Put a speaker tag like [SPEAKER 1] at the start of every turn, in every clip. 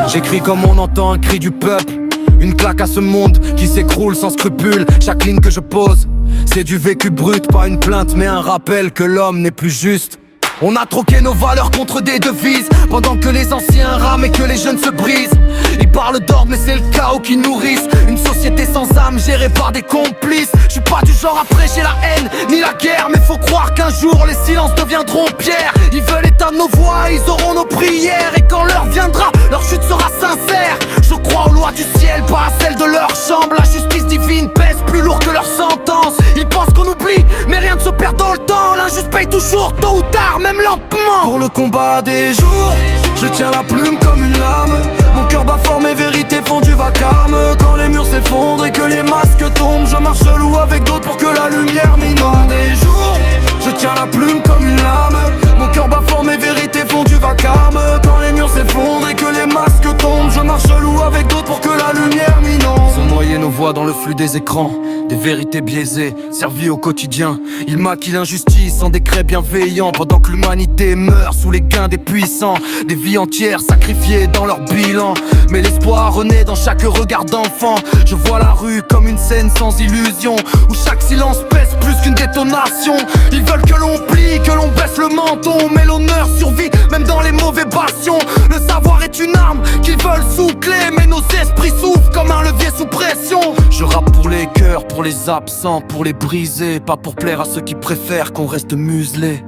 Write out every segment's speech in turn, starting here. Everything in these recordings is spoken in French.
[SPEAKER 1] J'écris comme on entend un cri du peuple, une claque à ce monde qui s'écroule sans scrupule. Chaque ligne que je pose, c'est du vécu brut, pas une plainte mais un rappel que l'homme n'est plus juste. On a troqué nos valeurs contre des devises, pendant que les anciens rament et que les jeunes se brisent. Ils parlent d'ordre mais c'est le chaos qui nourrissent une société sans âme gérée par des complices. Je suis pas du genre à prêcher la haine ni la guerre, mais faut croire qu'un jour les silences deviendront pierres. Ils veulent éteindre nos voix, ils auront nos prières, et quand l'heure viendra, leur chute sera sincère. Je crois aux lois du ciel, pas à celles de leur chambre. La justice divine pèse plus lourd que leur sentence. Ils pensent qu'on oublie, mais rien ne se perd dans le temps. L'injuste paye toujours, tôt ou tard, même lentement. Pour le combat des jours, je tiens la plume comme une lame. Mon cœur bat fort, mes vérités font du vacarme. Quand les murs s'effondrent et que les masques tombent, je marche seul ou avec d'autres pour que la lumière m'inonde. Des jours, je tiens la plume comme une lame. Mon cœur bat fort, mes vérités font du vacarme. Quand les murs s'effondrent et que les masques tombent, je marche seul ou avec d'autres pour que la lumière m'inonde. Sont noyés nos voix dans le flux des écrans, des vérités biaisées, servies au quotidien. Ils maquillent l'injustice en décret bienveillant, pendant que l'humanité meurt sous les gains des puissants. Des vies entières sacrifiées dans leur bilan, mais l'espoir renaît dans chaque regard d'enfant. Je vois la rue comme une scène sans illusion, où chaque silence pèse plus qu'une détonation. Ils veulent que l'on plie, que l'on baisse le menton, mais l'honneur survit même dans les mauvais bastions. Le savoir est une arme qu'ils veulent sous clé, mais nos esprits souffrent comme un levier sous pression. Je rappe pour les cœurs, pour les absents, pour les briser, pas pour plaire à ceux qui préfèrent qu'on reste muselé.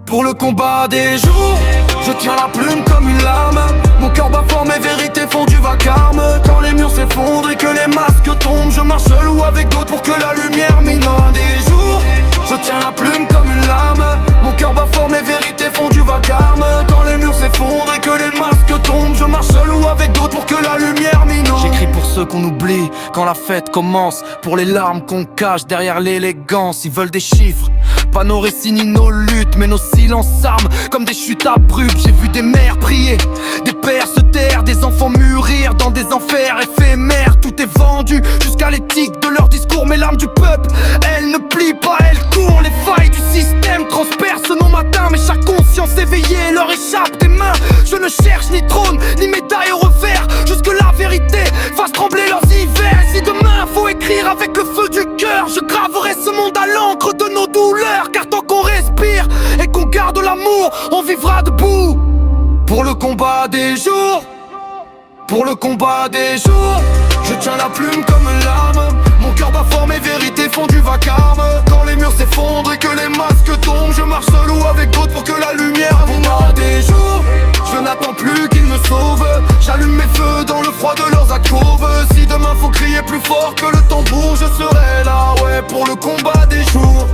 [SPEAKER 1] Pour le combat des jours, je tiens la plume comme une lame. Mon cœur bat fort, mes vérités font du vacarme. Quand les murs s'effondrent et que les masques tombent, je marche seul ou avec d'autres pour que la lumière m'inonde. Des jours, je tiens la plume comme une lame. Mon cœur bat fort, mes vérités font du vacarme. Quand les murs s'effondrent et que les masques tombent, je marche seul ou avec d'autres pour que la lumière m'inonde. J'écris pour ceux qu'on oublie quand la fête commence, pour les larmes qu'on cache derrière l'élégance. Ils veulent des chiffres, pas nos récits ni nos luttes, mais nos silences s'arment comme des chutes abruptes. J'ai vu des mères prier, des pères se taire, des enfants mûrir dans des enfers éphémères. Tout est vendu jusqu'à l'éthique de leur discours, mais l'âme du peuple, elle ne plie pas, elle court. Les failles du système transpercent nos matins, mais chaque conscience éveillée leur échappe des mains. Je ne cherche ni trône, ni médaille au revers, juste que la vérité fasse trembler leurs hivers. Et si demain faut écrire avec le feu du cœur, je graverai ce monde à l'encre de nos douleurs. Car tant qu'on respire et qu'on garde l'amour, on vivra debout. Pour le combat des jours, pour le combat des jours, je tiens la plume comme une lame. Mon cœur bat fort, mes vérités font du vacarme. Quand les murs s'effondrent et que les masques tombent, je marche seul ou avec d'autres pour que la lumière viendra. Des jours, je n'attends plus qu'ils me sauvent. J'allume mes feux dans le froid de leurs alcôves. Si demain faut crier plus fort que le tambour, je serai là, ouais, pour le combat des jours.